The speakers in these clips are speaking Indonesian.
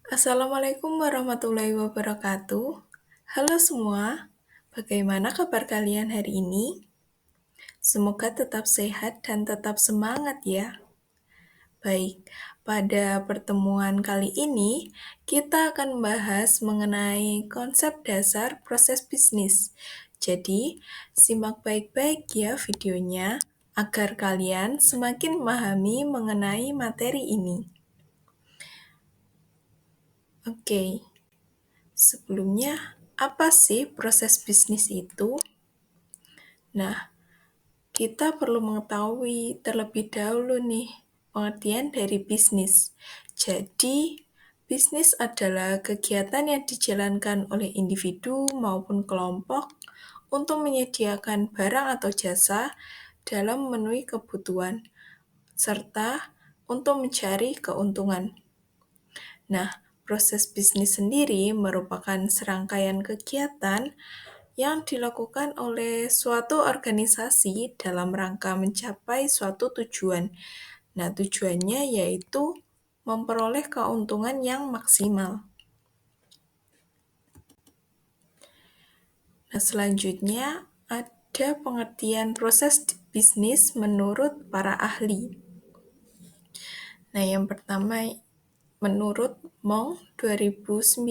Assalamualaikum warahmatullahi wabarakatuh. Halo semua, bagaimana kabar kalian hari ini? Semoga tetap sehat dan tetap semangat ya. Baik, pada pertemuan kali ini kita akan membahas mengenai konsep dasar proses bisnis. Jadi, simak baik-baik ya videonya agar kalian semakin memahami mengenai materi ini. Oke, sebelumnya, apa sih proses bisnis itu? Nah, kita perlu mengetahui terlebih dahulu nih pengertian dari bisnis. Jadi, bisnis adalah kegiatan yang dijalankan oleh individu maupun kelompok untuk menyediakan barang atau jasa dalam memenuhi kebutuhan, serta untuk mencari keuntungan. Nah, proses bisnis sendiri merupakan serangkaian kegiatan yang dilakukan oleh suatu organisasi dalam rangka mencapai suatu tujuan. Nah, tujuannya yaitu memperoleh keuntungan yang maksimal. Nah, selanjutnya ada pengertian proses bisnis menurut para ahli. Nah, yang pertama menurut Mong 2009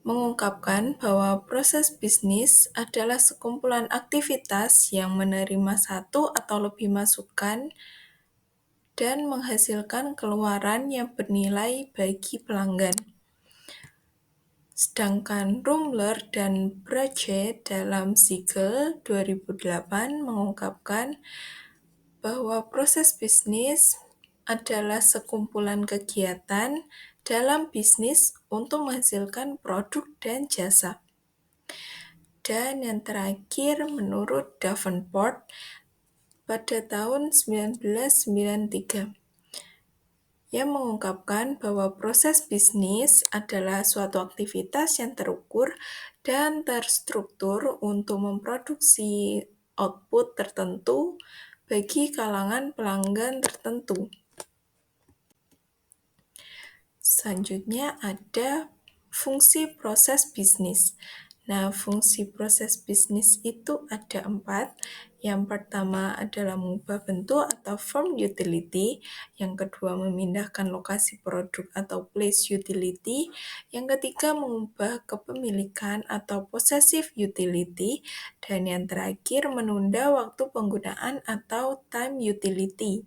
mengungkapkan bahwa proses bisnis adalah sekumpulan aktivitas yang menerima satu atau lebih masukan dan menghasilkan keluaran yang bernilai bagi pelanggan. Sedangkan Rumler dan Brache dalam Siegel 2008 mengungkapkan bahwa proses bisnis adalah sekumpulan kegiatan dalam bisnis untuk menghasilkan produk dan jasa. Dan yang terakhir menurut Davenport pada tahun 1993 yang mengungkapkan bahwa proses bisnis adalah suatu aktivitas yang terukur dan terstruktur untuk memproduksi output tertentu bagi kalangan pelanggan tertentu. Selanjutnya ada fungsi proses bisnis. Nah, fungsi proses bisnis itu ada 4. Yang pertama adalah mengubah bentuk atau form utility. Yang kedua memindahkan lokasi produk atau place utility. Yang ketiga mengubah kepemilikan atau possessive utility. Dan yang terakhir menunda waktu penggunaan atau time utility.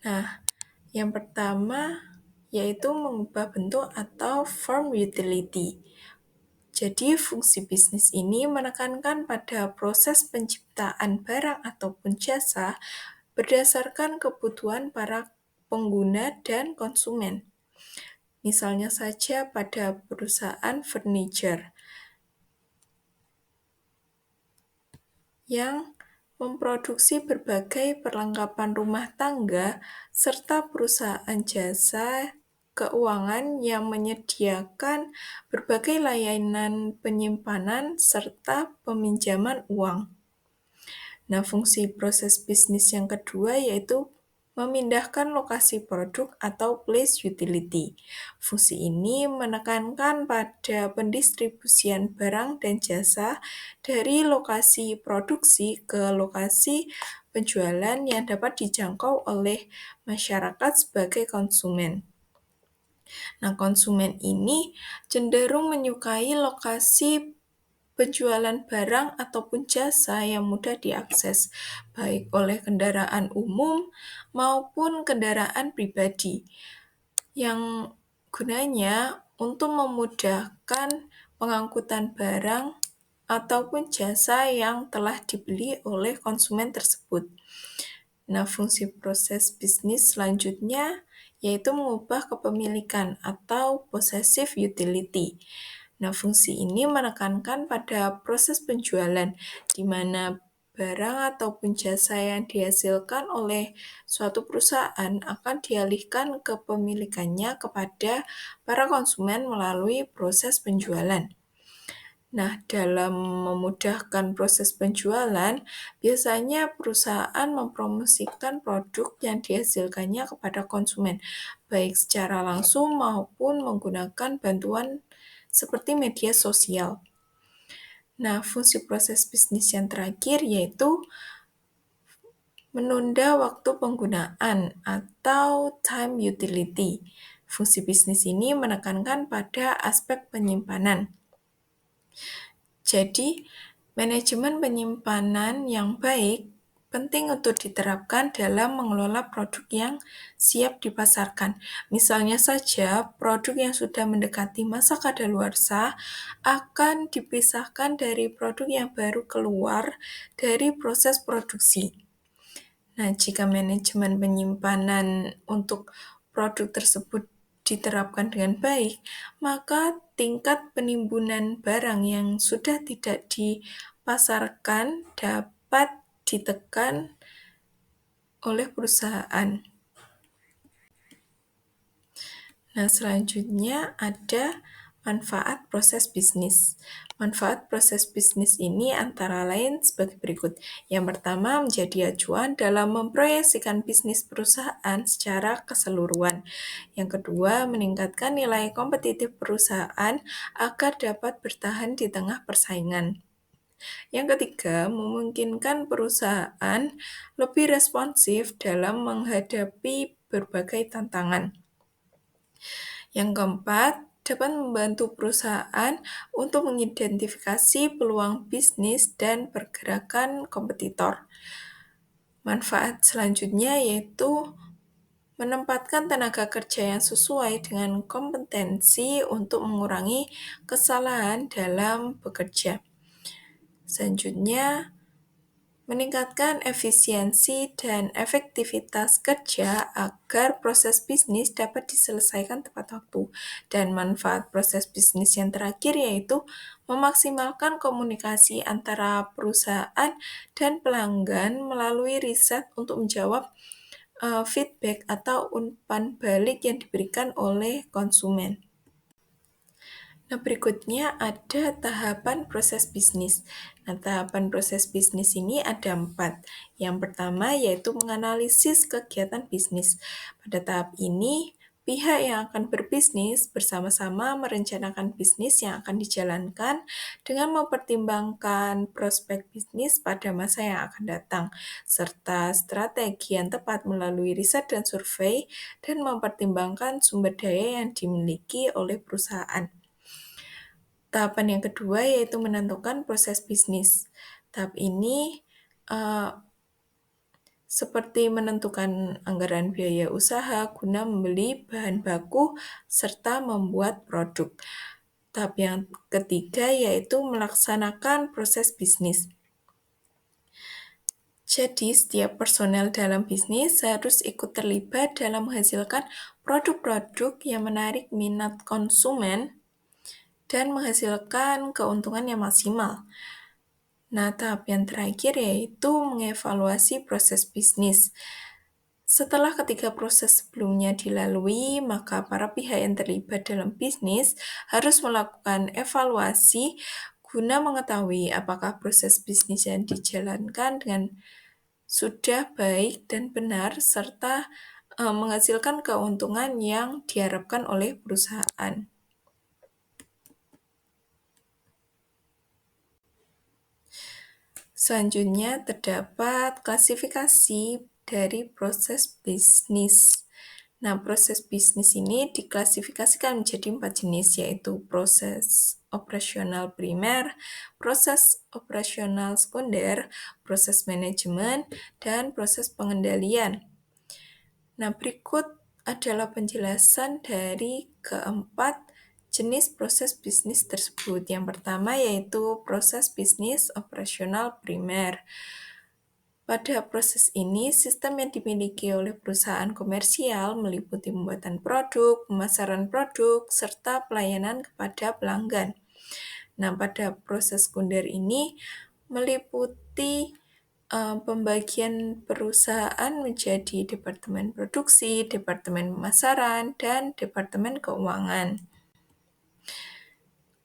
Nah, yang pertama yaitu mengubah bentuk atau form utility. Jadi fungsi bisnis ini menekankan pada proses penciptaan barang ataupun jasa berdasarkan kebutuhan para pengguna dan konsumen. Misalnya saja pada perusahaan furniture yang memproduksi berbagai perlengkapan rumah tangga serta perusahaan jasa keuangan yang menyediakan berbagai layanan penyimpanan serta peminjaman uang. Nah, fungsi proses bisnis yang kedua yaitu memindahkan lokasi produk atau place utility. Fungsi ini menekankan pada pendistribusian barang dan jasa dari lokasi produksi ke lokasi penjualan yang dapat dijangkau oleh masyarakat sebagai konsumen. Nah, konsumen ini cenderung menyukai lokasi penjualan barang ataupun jasa yang mudah diakses, baik oleh kendaraan umum maupun kendaraan pribadi, yang gunanya untuk memudahkan pengangkutan barang ataupun jasa yang telah dibeli oleh konsumen tersebut. Nah, fungsi proses bisnis selanjutnya yaitu mengubah kepemilikan atau possessive utility. Nah, fungsi ini menekankan pada proses penjualan, di mana barang ataupun jasa yang dihasilkan oleh suatu perusahaan akan dialihkan kepemilikannya kepada para konsumen melalui proses penjualan. Nah, dalam memudahkan proses penjualan, biasanya perusahaan mempromosikan produk yang dihasilkannya kepada konsumen, baik secara langsung maupun menggunakan bantuan seperti media sosial. Nah, fungsi proses bisnis yang terakhir yaitu menunda waktu penggunaan atau time utility. Fungsi bisnis ini menekankan pada aspek penyimpanan. Jadi, manajemen penyimpanan yang baik penting untuk diterapkan dalam mengelola produk yang siap dipasarkan. Misalnya saja, produk yang sudah mendekati masa kadaluarsa akan dipisahkan dari produk yang baru keluar dari proses produksi. Nah, jika manajemen penyimpanan untuk produk tersebut diterapkan dengan baik, maka tingkat penimbunan barang yang sudah tidak dipasarkan dapat ditekan oleh perusahaan. Nah, selanjutnya ada manfaat proses bisnis. Manfaat proses bisnis ini antara lain sebagai berikut. Yang pertama, menjadi acuan dalam memproyeksikan bisnis perusahaan secara keseluruhan. Yang kedua, meningkatkan nilai kompetitif perusahaan agar dapat bertahan di tengah persaingan. Yang ketiga, memungkinkan perusahaan lebih responsif dalam menghadapi berbagai tantangan. Yang keempat, dapat membantu perusahaan untuk mengidentifikasi peluang bisnis dan pergerakan kompetitor. Manfaat selanjutnya yaitu menempatkan tenaga kerja yang sesuai dengan kompetensi untuk mengurangi kesalahan dalam bekerja. Selanjutnya, meningkatkan efisiensi dan efektivitas kerja agar proses bisnis dapat diselesaikan tepat waktu. Dan manfaat proses bisnis yang terakhir yaitu memaksimalkan komunikasi antara perusahaan dan pelanggan melalui riset untuk menjawab feedback atau umpan balik yang diberikan oleh konsumen. Nah, berikutnya ada tahapan proses bisnis. Nah, tahapan proses bisnis ini ada 4. Yang pertama yaitu menganalisis kegiatan bisnis. Pada tahap ini, pihak yang akan berbisnis bersama-sama merencanakan bisnis yang akan dijalankan dengan mempertimbangkan prospek bisnis pada masa yang akan datang, serta strategi yang tepat melalui riset dan survei, dan mempertimbangkan sumber daya yang dimiliki oleh perusahaan. Tahapan yang kedua yaitu menentukan proses bisnis. Tahap ini seperti menentukan anggaran biaya usaha guna membeli bahan baku serta membuat produk. Tahap yang ketiga yaitu melaksanakan proses bisnis. Jadi, setiap personel dalam bisnis harus ikut terlibat dalam menghasilkan produk-produk yang menarik minat konsumen dan menghasilkan keuntungan yang maksimal. Nah, tahap yang terakhir yaitu mengevaluasi proses bisnis. Setelah ketiga proses sebelumnya dilalui, maka para pihak yang terlibat dalam bisnis harus melakukan evaluasi guna mengetahui apakah proses bisnis yang dijalankan dengan sudah baik dan benar serta menghasilkan keuntungan yang diharapkan oleh perusahaan. Selanjutnya terdapat klasifikasi dari proses bisnis. Nah, proses bisnis ini diklasifikasikan menjadi 4 jenis, yaitu proses operasional primer, proses operasional sekunder, proses manajemen, dan proses pengendalian. Nah, berikut adalah penjelasan dari keempat jenis proses bisnis tersebut. Yang pertama yaitu proses bisnis operasional primer. Pada proses ini, sistem yang dimiliki oleh perusahaan komersial meliputi pembuatan produk, pemasaran produk, serta pelayanan kepada pelanggan. Nah, pada proses sekunder ini meliputi pembagian perusahaan menjadi departemen produksi, departemen pemasaran, dan departemen keuangan.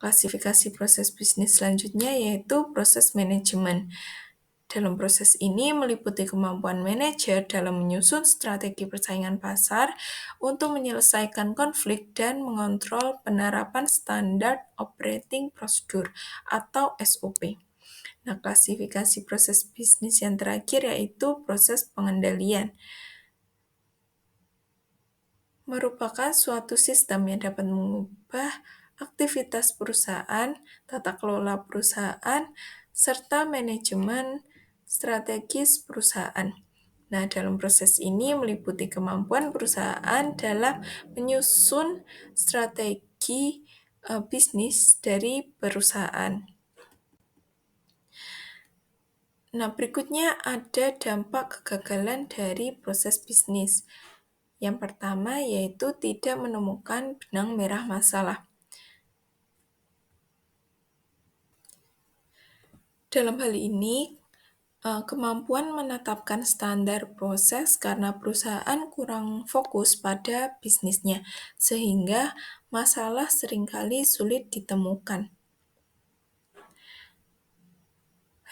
Klasifikasi proses bisnis selanjutnya yaitu proses manajemen. Dalam proses ini meliputi kemampuan manajer dalam menyusun strategi persaingan pasar untuk menyelesaikan konflik dan mengontrol penerapan standar operating procedure atau SOP. Nah, klasifikasi proses bisnis yang terakhir yaitu proses pengendalian. Merupakan suatu sistem yang dapat mengubah aktivitas perusahaan, tata kelola perusahaan, serta manajemen strategis perusahaan. Nah, dalam proses ini meliputi kemampuan perusahaan dalam menyusun strategi bisnis dari perusahaan. Nah, berikutnya ada dampak kegagalan dari proses bisnis. Yang pertama yaitu tidak menemukan benang merah masalah. Dalam hal ini, kemampuan menetapkan standar proses karena perusahaan kurang fokus pada bisnisnya, sehingga masalah seringkali sulit ditemukan.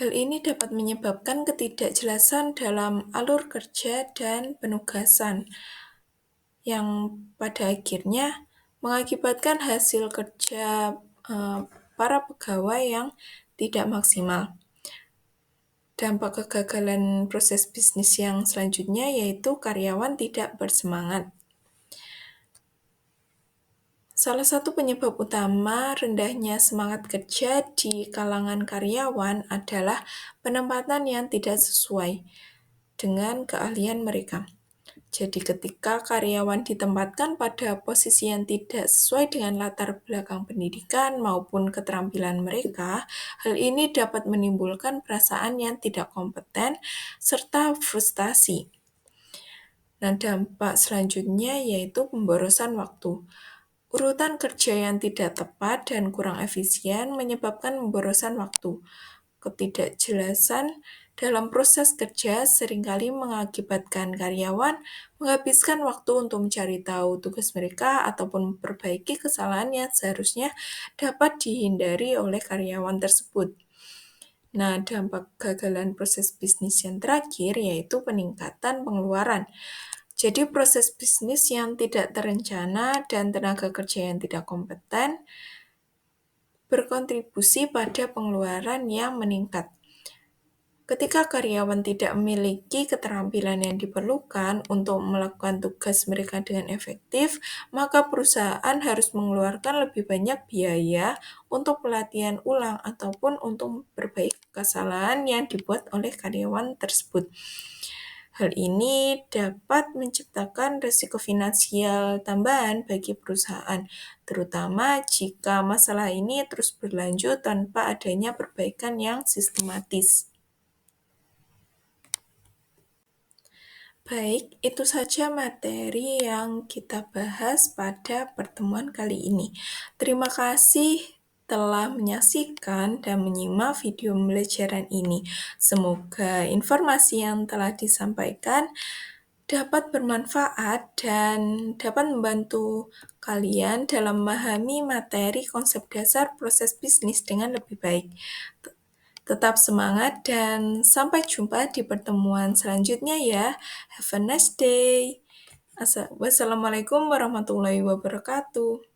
Hal ini dapat menyebabkan ketidakjelasan dalam alur kerja dan penugasan, yang pada akhirnya mengakibatkan hasil kerja para pegawai yang tidak maksimal. Dampak kegagalan proses bisnis yang selanjutnya yaitu karyawan tidak bersemangat. Salah satu penyebab utama rendahnya semangat kerja di kalangan karyawan adalah penempatan yang tidak sesuai dengan keahlian mereka. Jadi ketika karyawan ditempatkan pada posisi yang tidak sesuai dengan latar belakang pendidikan maupun keterampilan mereka, hal ini dapat menimbulkan perasaan yang tidak kompeten serta frustasi. Nah, dampak selanjutnya yaitu pemborosan waktu. Urutan kerja yang tidak tepat dan kurang efisien menyebabkan pemborosan waktu. Ketidakjelasan dalam proses kerja seringkali mengakibatkan karyawan menghabiskan waktu untuk mencari tahu tugas mereka ataupun memperbaiki kesalahan yang seharusnya dapat dihindari oleh karyawan tersebut. Nah, dampak kegagalan proses bisnis yang terakhir yaitu peningkatan pengeluaran. Jadi proses bisnis yang tidak terencana dan tenaga kerja yang tidak kompeten berkontribusi pada pengeluaran yang meningkat. Ketika karyawan tidak memiliki keterampilan yang diperlukan untuk melakukan tugas mereka dengan efektif, maka perusahaan harus mengeluarkan lebih banyak biaya untuk pelatihan ulang ataupun untuk memperbaiki kesalahan yang dibuat oleh karyawan tersebut. Hal ini dapat menciptakan risiko finansial tambahan bagi perusahaan, terutama jika masalah ini terus berlanjut tanpa adanya perbaikan yang sistematis. Baik, itu saja materi yang kita bahas pada pertemuan kali ini. Terima kasih telah menyaksikan dan menyimak video pembelajaran ini. Semoga informasi yang telah disampaikan dapat bermanfaat dan dapat membantu kalian dalam memahami materi konsep dasar proses bisnis dengan lebih baik. Tetap semangat dan sampai jumpa di pertemuan selanjutnya ya. Have a nice day. Wassalamualaikum warahmatullahi wabarakatuh.